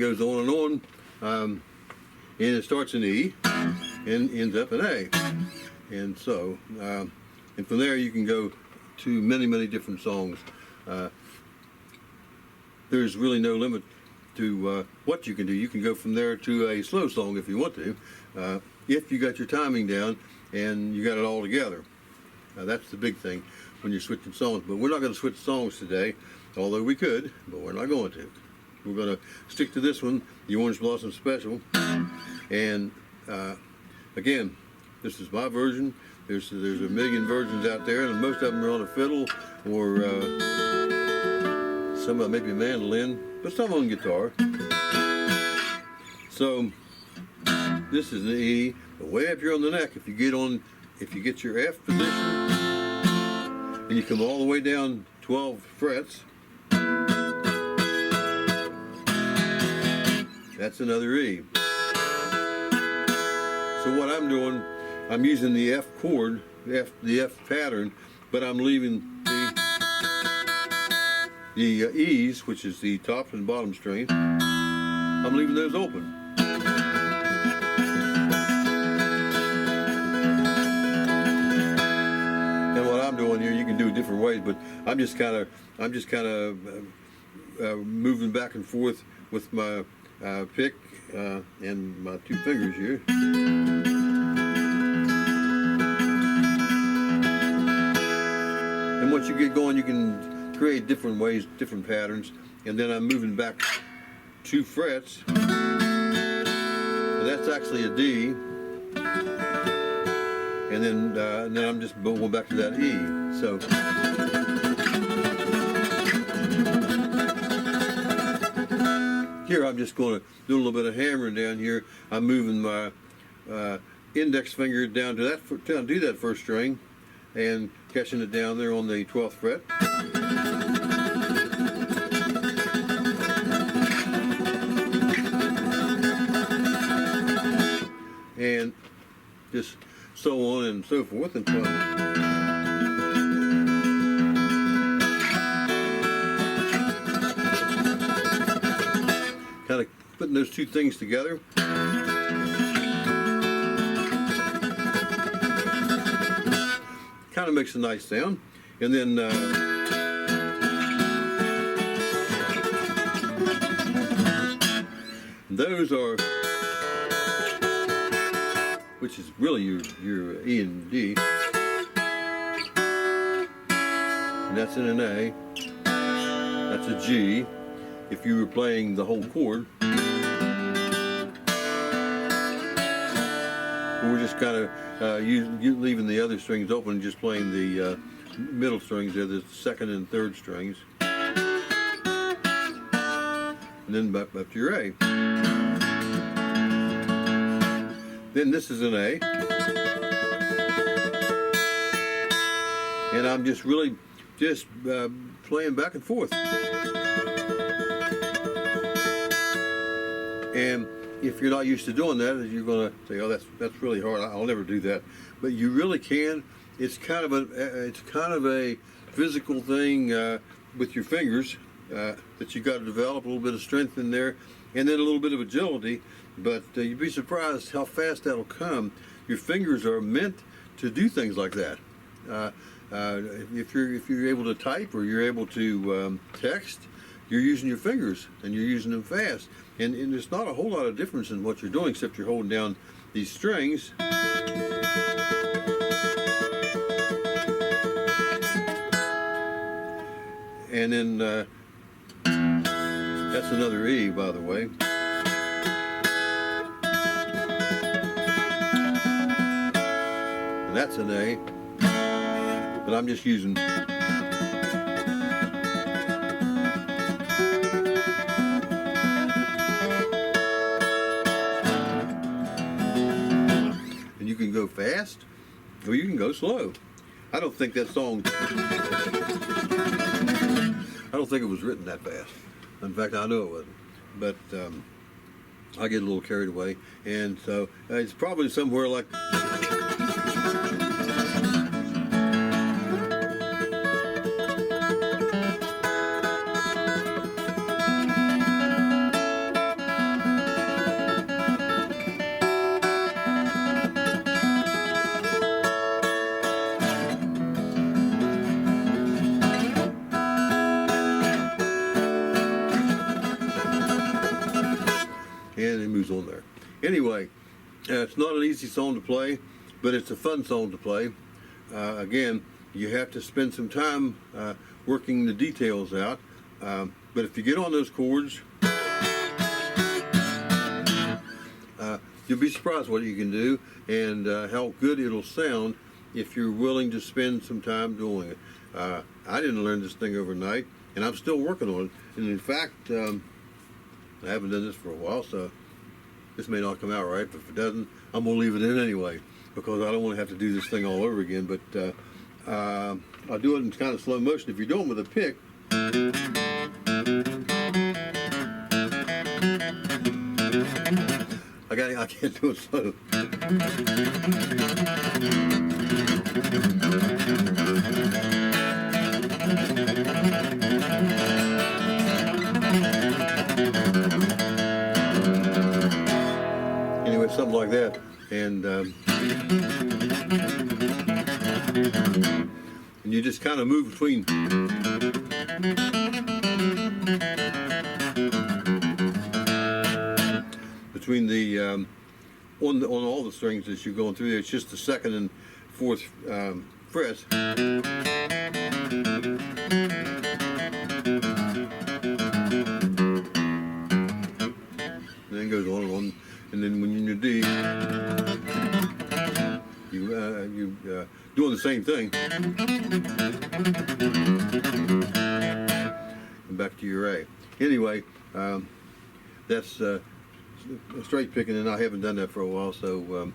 goes on, and it starts in E and ends up in A. And so, and from there you can go to many different songs. There's really no limit to what you can do. You can go from there to a slow song if you want to, if you got your timing down and you got it all together. That's the big thing when you're switching songs. But we're not going to switch songs today, although we could, but we're not going to. We're going to stick to this one, the Orange Blossom Special. And again, this is my version. There's a million versions out there, and most of them are on a fiddle or some maybe a mandolin, but some on guitar. So this is the E, but way up here on the neck, if you get your F position and you come all the way down 12 frets, that's another E. So what I'm doing, I'm using the F chord, the F pattern, but I'm leaving the E's, which is the top and bottom string, I'm leaving those open. And what I'm doing here, you can do it different ways, but I'm just kind of moving back and forth with my pick and my two fingers here. And once you get going, you can create different ways, different patterns. And then I'm moving back 2 frets. And that's actually a D. And then I'm just going back to that E. So here I'm just going to do a little bit of hammering down here. I'm moving my index finger down to that first string and catching it down there on the 12th fret. And just so on and so forth until kind of putting those two things together. Kind of makes a nice sound. And then those are, which is really your E and D, and that's in an A, that's a G if you were playing the whole chord. We're just kind of leaving the other strings open and just playing the middle strings there, the second and third strings. And then back up to your A. Then this is an A. And I'm just really playing back and forth. And if you're not used to doing that, you're going to say, "Oh, that's really hard. I'll never do that." But you really can. It's kind of a physical thing with your fingers that you got to develop a little bit of strength in there, and then a little bit of agility. But you'd be surprised how fast that'll come. Your fingers are meant to do things like that. If you're able to type or you're able to text, you're using your fingers and you're using them fast. And there's not a whole lot of difference in what you're doing except you're holding down these strings. And then that's another E, by the way. And that's an A. But I'm just using you can go fast or you can go slow. I don't think that song, I don't think it was written that fast. In fact, I know it wasn't. But I get a little carried away. And so it's probably somewhere like moves on there. Anyway, it's not an easy song to play, but it's a fun song to play. Again, you have to spend some time working the details out, but if you get on those chords, you'll be surprised what you can do and how good it'll sound if you're willing to spend some time doing it. I didn't learn this thing overnight, and I'm still working on it. And in fact, I haven't done this for a while, so this may not come out right, but if it doesn't, I'm going to leave it in anyway, because I don't want to have to do this thing all over again. But I'll do it in kind of slow motion. If you're doing it with a pick, I can't do it slow. Anyway, something like that, and you just kind of move between. Between the on all the strings as you're going through there, it's just the second and fourth frets. And then goes on and on, and then when you're in your D, you doing the same thing, and back to your A. Anyway, that's straight picking, and I haven't done that for a while, so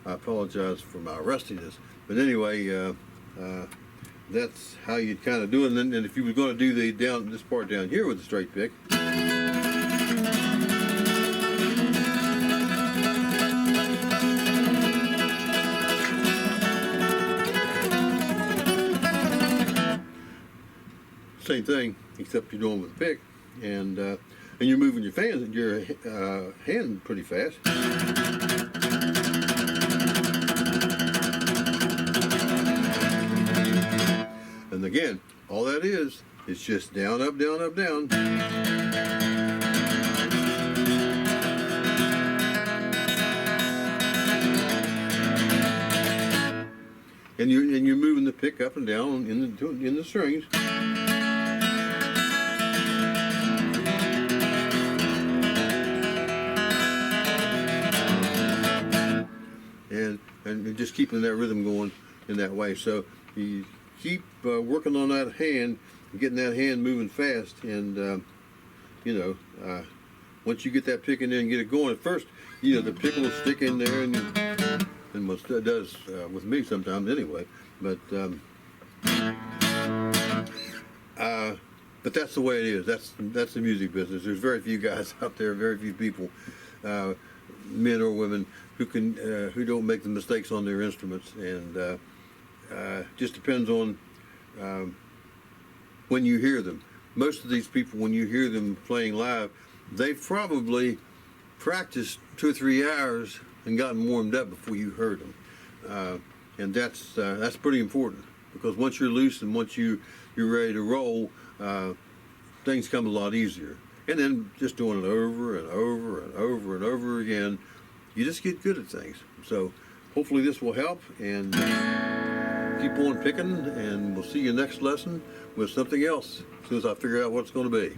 I apologize for my rustiness. But anyway, that's how you'd kind of do it. And if you were going to do this part down here with the straight pick, same thing, except you're doing it with a pick, and you're moving your hand pretty fast. And again, all that is just down, up, down, up, down. And you're moving the pick up and down in the strings. And just keeping that rhythm going in that way. So you keep working on that hand, getting that hand moving fast, and once you get that pick in there and get it going, at first, the pick will stick in there, and what it does with me sometimes anyway. But that's the way it is. That's the music business. There's very few guys out there, very few people, men or women, who don't make the mistakes on their instruments, and just depends on when you hear them. Most of these people, when you hear them playing live, they've probably practiced 2 or 3 hours and gotten warmed up before you heard them, and that's pretty important, because once you're loose and once you're ready to roll, things come a lot easier. And then just doing it over and over and over and over again, you just get good at things. So hopefully this will help, and keep on picking, and we'll see you next lesson with something else as soon as I figure out what it's going to be.